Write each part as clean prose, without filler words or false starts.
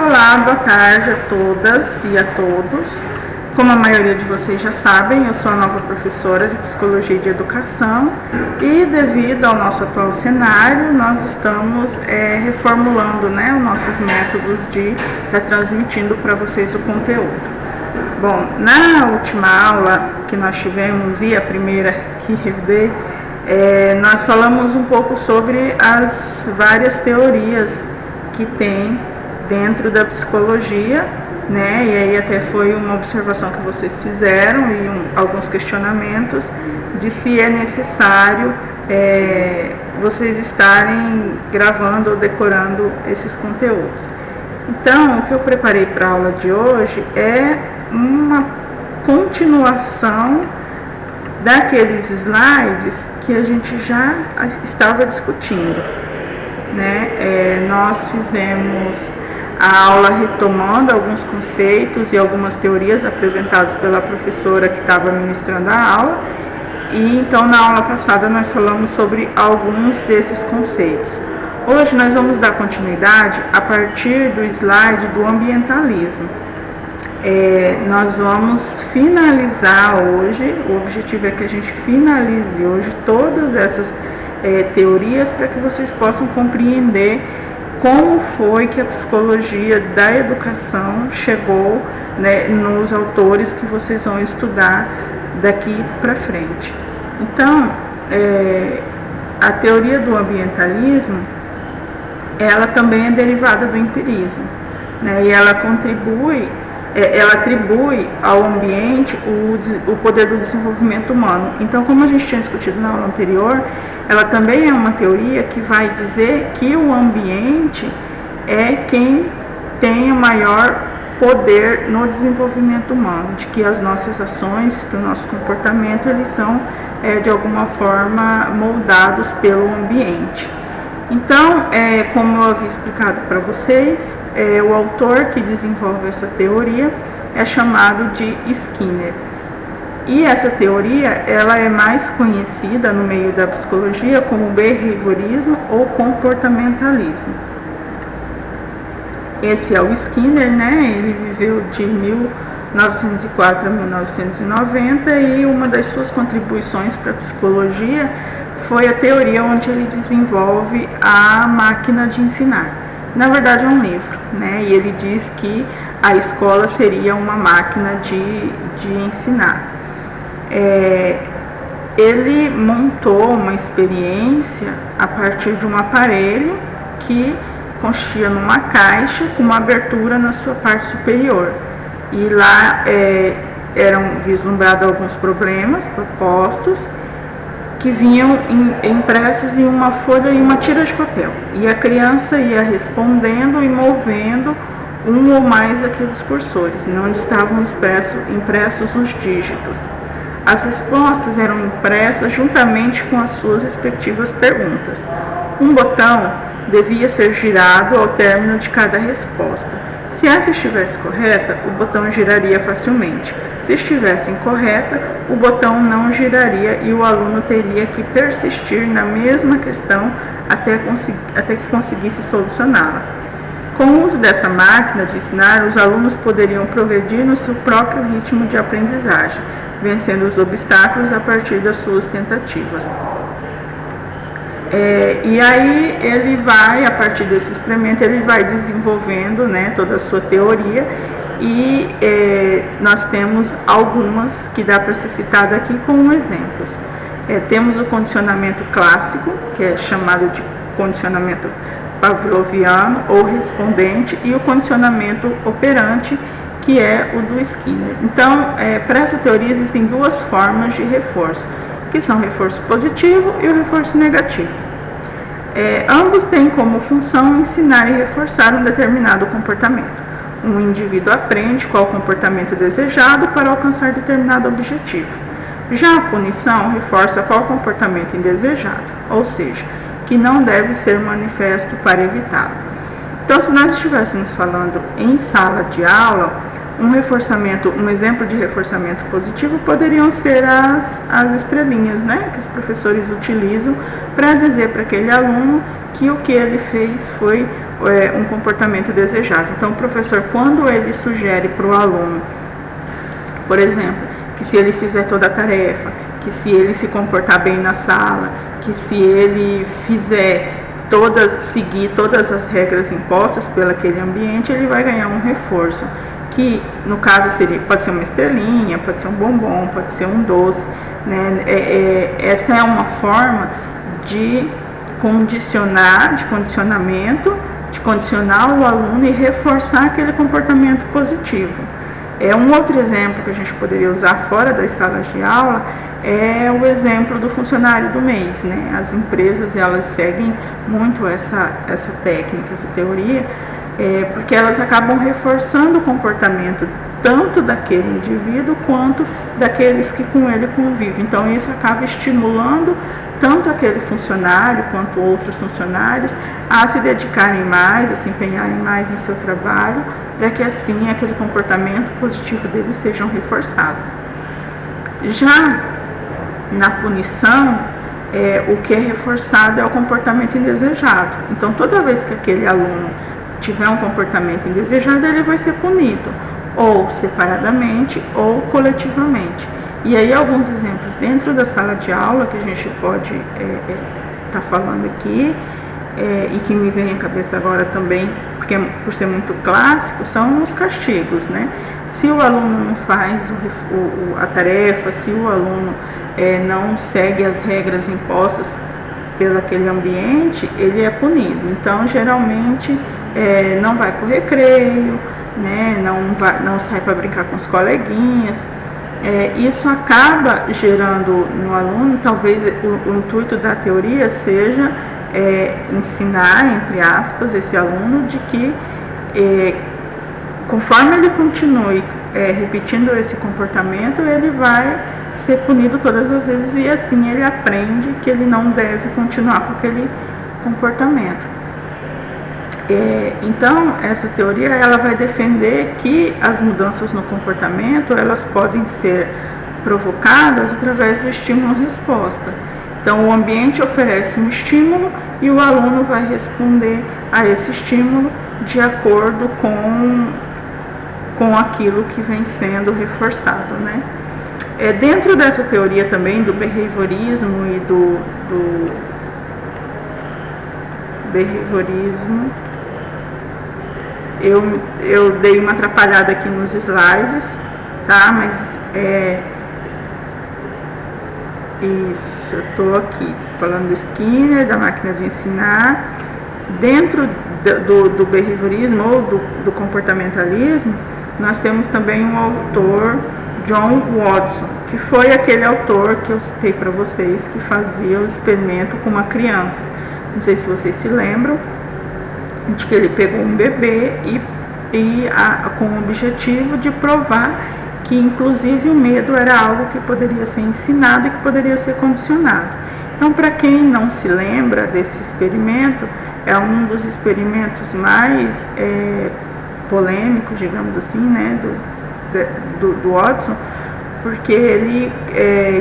Olá, boa tarde a todas e a todos. Como a maioria de vocês já sabem, eu sou a nova professora de Psicologia e de Educação e devido ao nosso atual cenário, nós estamos reformulando os nossos métodos de estar transmitindo para vocês o conteúdo. Bom, na última aula que nós tivemos e a primeira que revidei, nós falamos um pouco sobre as várias teorias que tem dentro da psicologia, né? E aí até foi uma observação que vocês fizeram e alguns questionamentos de se é necessário vocês estarem gravando ou decorando esses conteúdos. Então, o que eu preparei para a aula de hoje é uma continuação daqueles slides que a gente já estava discutindo, né? Nós fizemos a aula retomando alguns conceitos e algumas teorias apresentados pela professora que estava ministrando a aula, e então na aula passada nós falamos sobre alguns desses conceitos. Hoje nós vamos dar continuidade a partir do slide do ambientalismo. Nós vamos finalizar hoje, o objetivo é que a gente finalize hoje todas essas teorias para que vocês possam compreender como foi que a psicologia da educação chegou, né, nos autores que vocês vão estudar daqui para frente. Então, a teoria do ambientalismo, ela também é derivada do empirismo, né, e ela atribui ao ambiente o poder do desenvolvimento humano. Então, como a gente tinha discutido na aula anterior, ela também é uma teoria que vai dizer que o ambiente é quem tem o maior poder no desenvolvimento humano, de que as nossas ações, que o nosso comportamento, eles são de alguma forma moldados pelo ambiente. Então, como eu havia explicado para vocês, o autor que desenvolve essa teoria é chamado de Skinner. E essa teoria, ela é mais conhecida no meio da psicologia como behaviorismo ou comportamentalismo. Esse é o Skinner, né? Ele viveu de 1904 a 1990 e uma das suas contribuições para a psicologia foi a teoria onde ele desenvolve a máquina de ensinar. Na verdade é um livro, né? E ele diz que a escola seria uma máquina de ensinar. Ele montou uma experiência a partir de um aparelho que consistia numa caixa com uma abertura na sua parte superior. E lá eram vislumbrados alguns problemas propostos que vinham impressos em uma folha e uma tira de papel. E a criança ia respondendo e movendo um ou mais daqueles cursores, onde estavam impressos os dígitos. As respostas eram impressas juntamente com as suas respectivas perguntas. Um botão devia ser girado ao término de cada resposta. Se essa estivesse correta, o botão giraria facilmente. Se estivesse incorreta, o botão não giraria e o aluno teria que persistir na mesma questão até que conseguisse solucioná-la. Com o uso dessa máquina de ensinar, os alunos poderiam progredir no seu próprio ritmo de aprendizagem, vencendo os obstáculos a partir das suas tentativas. E aí ele vai, a partir desse experimento, ele vai desenvolvendo, né, toda a sua teoria e nós temos algumas que dá para ser citada aqui como exemplos. Temos o condicionamento clássico, que é chamado de condicionamento pavloviano ou respondente, e o condicionamento operante, que é o do Skinner. Então, para essa teoria existem duas formas de reforço, que são o reforço positivo e o reforço negativo. Ambos têm como função ensinar e reforçar um determinado comportamento. Um indivíduo aprende qual comportamento desejado para alcançar determinado objetivo. Já a punição reforça qual comportamento indesejado, ou seja, que não deve ser manifesto para evitá-lo. Então, se nós estivéssemos falando em sala de aula, um exemplo de reforçamento positivo poderiam ser as estrelinhas, né, que os professores utilizam para dizer para aquele aluno que o que ele fez foi um comportamento desejado. Então, o professor, quando ele sugere para o aluno, por exemplo, que se ele fizer toda a tarefa, que se ele se comportar bem na sala, que se ele seguir todas as regras impostas pelo aquele ambiente, ele vai ganhar um reforço, que no caso pode ser uma estrelinha, pode ser um bombom, pode ser um doce, né? Essa é uma forma de condicionar o aluno e reforçar aquele comportamento positivo. Um outro exemplo que a gente poderia usar fora das salas de aula é o exemplo do funcionário do mês, né? As empresas, elas seguem muito essa técnica, essa teoria, porque elas acabam reforçando o comportamento tanto daquele indivíduo quanto daqueles que com ele convivem. Então, isso acaba estimulando tanto aquele funcionário quanto outros funcionários a se dedicarem mais, a se empenharem mais no seu trabalho, para que assim aquele comportamento positivo deles sejam reforçados. Já na punição, o que é reforçado é o comportamento indesejado. Então, toda vez que aquele aluno tiver um comportamento indesejado, ele vai ser punido, ou separadamente ou coletivamente. E aí, alguns exemplos dentro da sala de aula que a gente pode estar falando aqui, e que me vem à cabeça agora também, porque por ser muito clássico, são os castigos, né? Se o aluno não faz a tarefa, se o aluno não segue as regras impostas pelo aquele ambiente, ele é punido. Então, geralmente, não vai para o recreio, né? Não sai para brincar com os coleguinhas. Isso acaba gerando no aluno, talvez o intuito da teoria seja ensinar, entre aspas, esse aluno de que conforme ele continue repetindo esse comportamento, ele vai ser punido todas as vezes, e assim ele aprende que ele não deve continuar com aquele comportamento. Então, essa teoria, ela vai defender que as mudanças no comportamento, elas podem ser provocadas através do estímulo-resposta. Então, o ambiente oferece um estímulo e o aluno vai responder a esse estímulo de acordo com aquilo que vem sendo reforçado, né? Dentro dessa teoria também do behaviorismo e do behaviorismo, eu dei uma atrapalhada aqui nos slides, tá? Mas isso, eu estou aqui falando do Skinner, da máquina de ensinar. Dentro do behaviorismo ou do comportamentalismo, nós temos também um autor, John Watson, que foi aquele autor que eu citei para vocês, que fazia o experimento com uma criança. Não sei se vocês se lembram, de que ele pegou um bebê com o objetivo de provar que inclusive o medo era algo que poderia ser ensinado e que poderia ser condicionado. Então, para quem não se lembra desse experimento, é um dos experimentos mais polêmicos, digamos assim, né, do Watson, porque ele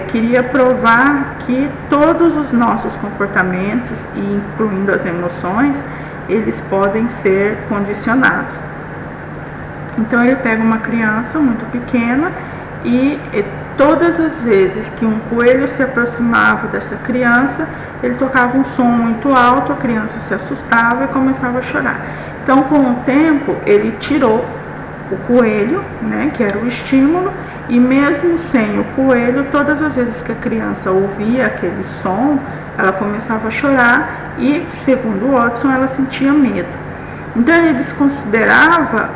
queria provar que todos os nossos comportamentos, incluindo as emoções, eles podem ser condicionados. Então, ele pega uma criança muito pequena e todas as vezes que um coelho se aproximava dessa criança, ele tocava um som muito alto, a criança se assustava e começava a chorar. Então, com o tempo, ele tirou o coelho, né, que era o estímulo, e mesmo sem o coelho, todas as vezes que a criança ouvia aquele som, ela começava a chorar e, segundo Watson, ela sentia medo. Então, ele desconsiderava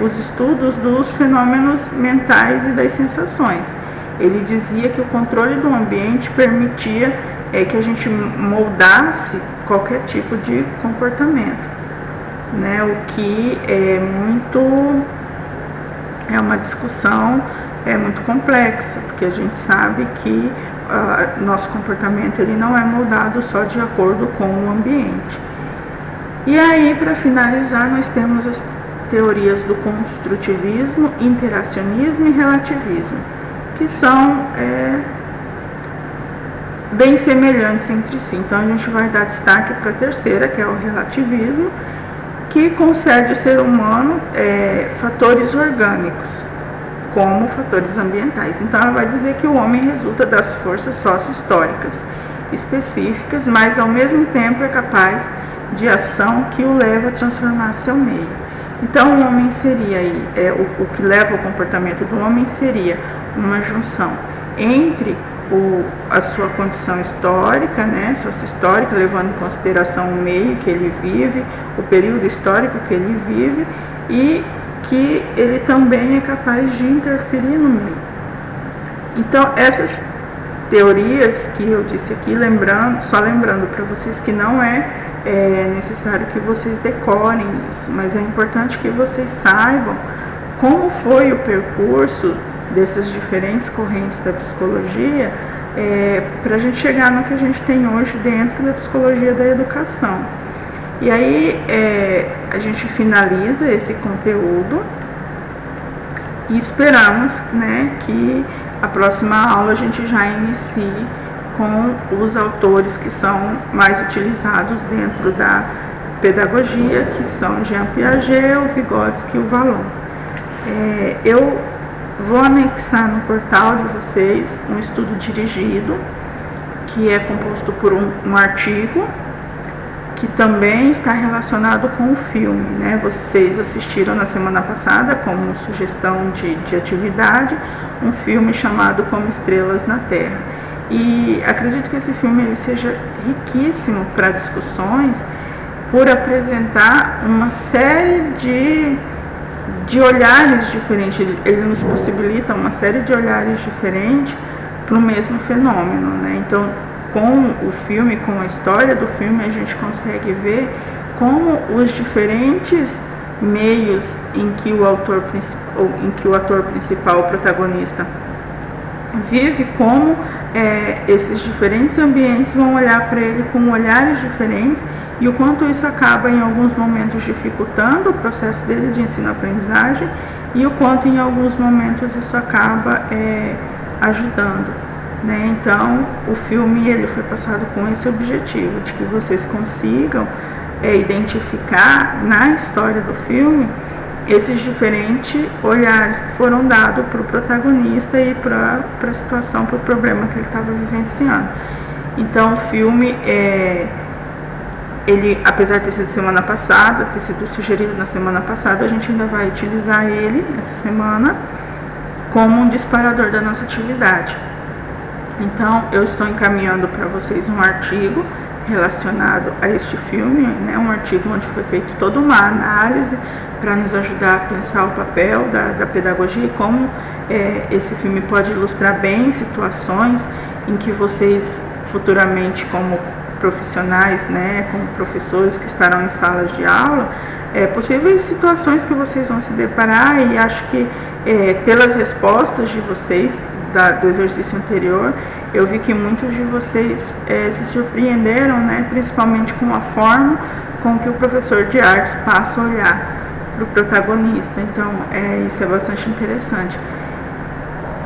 os estudos dos fenômenos mentais e das sensações. Ele dizia que o controle do ambiente permitia que a gente moldasse qualquer tipo de comportamento, né? O que é uma discussão muito complexa, porque a gente sabe que nosso comportamento ele não é moldado só de acordo com o ambiente. E aí, para finalizar, nós temos as teorias do construtivismo, interacionismo e relativismo, que são bem semelhantes entre si. Então a gente vai dar destaque para a terceira, que é o relativismo, que concede ao ser humano fatores orgânicos, como fatores ambientais. Então ela vai dizer que o homem resulta das forças sócio-históricas específicas, mas ao mesmo tempo é capaz de ação que o leva a transformar seu meio. Então o homem seria o que leva ao comportamento do homem seria uma junção entre a sua condição histórica, né, sócio-histórica, levando em consideração o meio que ele vive, o período histórico que ele vive, e que ele também é capaz de interferir no meio. Então, essas teorias que eu disse aqui, só lembrando para vocês que não é necessário que vocês decorem isso, mas é importante que vocês saibam como foi o percurso dessas diferentes correntes da psicologia, para a gente chegar no que a gente tem hoje dentro da psicologia da educação. E aí a gente finaliza esse conteúdo e esperamos, né, que a próxima aula a gente já inicie com os autores que são mais utilizados dentro da pedagogia, que são Jean Piaget, o Vygotsky e o Vallon. Eu vou anexar no portal de vocês um estudo dirigido, que é composto por um artigo, que também está relacionado com o filme, né? Vocês assistiram na semana passada, como sugestão de atividade, um filme chamado Como Estrelas na Terra. E acredito que esse filme ele seja riquíssimo para discussões, por apresentar uma série de olhares diferentes. Ele nos possibilita uma série de olhares diferentes para o mesmo fenômeno, né? Então, com o filme, com a história do filme, a gente consegue ver como os diferentes meios em que o ator principal, o protagonista, vive, como esses diferentes ambientes vão olhar para ele com olhares diferentes, e o quanto isso acaba em alguns momentos dificultando o processo dele de ensino-aprendizagem, e o quanto em alguns momentos isso acaba ajudando, né? Então o filme ele foi passado com esse objetivo, de que vocês consigam identificar na história do filme esses diferentes olhares que foram dados para o protagonista e para a situação, para o problema que ele estava vivenciando. Então o filme, ele, apesar de ter sido semana passada, ter sido sugerido na semana passada, a gente ainda vai utilizar ele essa semana como um disparador da nossa atividade. Então eu estou encaminhando para vocês um artigo relacionado a este filme, né, um artigo onde foi feita toda uma análise para nos ajudar a pensar o papel da pedagogia e como esse filme pode ilustrar bem situações em que vocês futuramente, como profissionais, né, como professores que estarão em salas de aula, possíveis situações que vocês vão se deparar. E acho que pelas respostas de vocês do exercício anterior, eu vi que muitos de vocês se surpreenderam, né, principalmente com a forma com que o professor de artes passa a olhar para o protagonista. Então isso é bastante interessante.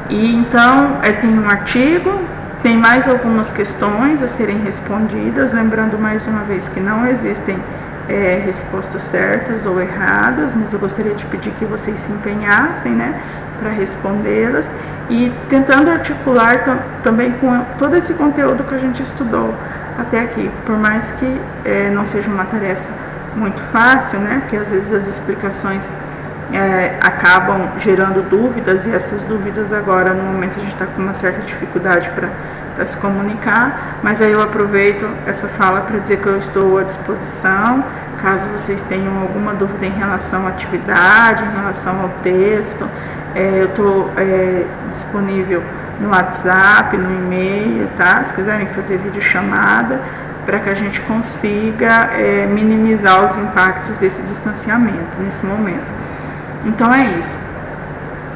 E então tem um artigo, tem mais algumas questões a serem respondidas, lembrando mais uma vez que não existem respostas certas ou erradas, mas eu gostaria de pedir que vocês se empenhassem, né, para respondê-las, e tentando articular também com todo esse conteúdo que a gente estudou até aqui, por mais que não seja uma tarefa muito fácil, né, porque às vezes as explicações acabam gerando dúvidas, e essas dúvidas agora no momento a gente está com uma certa dificuldade para se comunicar, mas aí eu aproveito essa fala para dizer que eu estou à disposição, caso vocês tenham alguma dúvida em relação à atividade, em relação ao texto. Eu estou disponível no WhatsApp, no e-mail, tá? Se quiserem fazer videochamada, para que a gente consiga minimizar os impactos desse distanciamento nesse momento. Então é isso.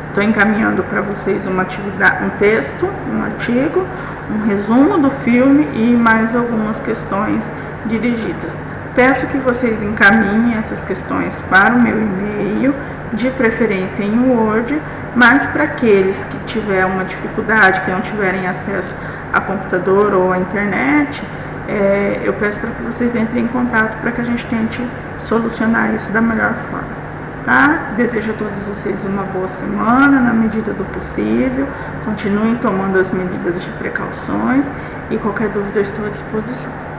Estou encaminhando para vocês uma atividade, um texto, um artigo, um resumo do filme e mais algumas questões dirigidas. Peço que vocês encaminhem essas questões para o meu e-mail, de preferência em Word, mas para aqueles que tiverem uma dificuldade, que não tiverem acesso a computador ou a internet, eu peço para que vocês entrem em contato para que a gente tente solucionar isso da melhor forma. Tá? Desejo a todos vocês uma boa semana, na medida do possível. Continuem tomando as medidas de precauções e qualquer dúvida eu estou à disposição.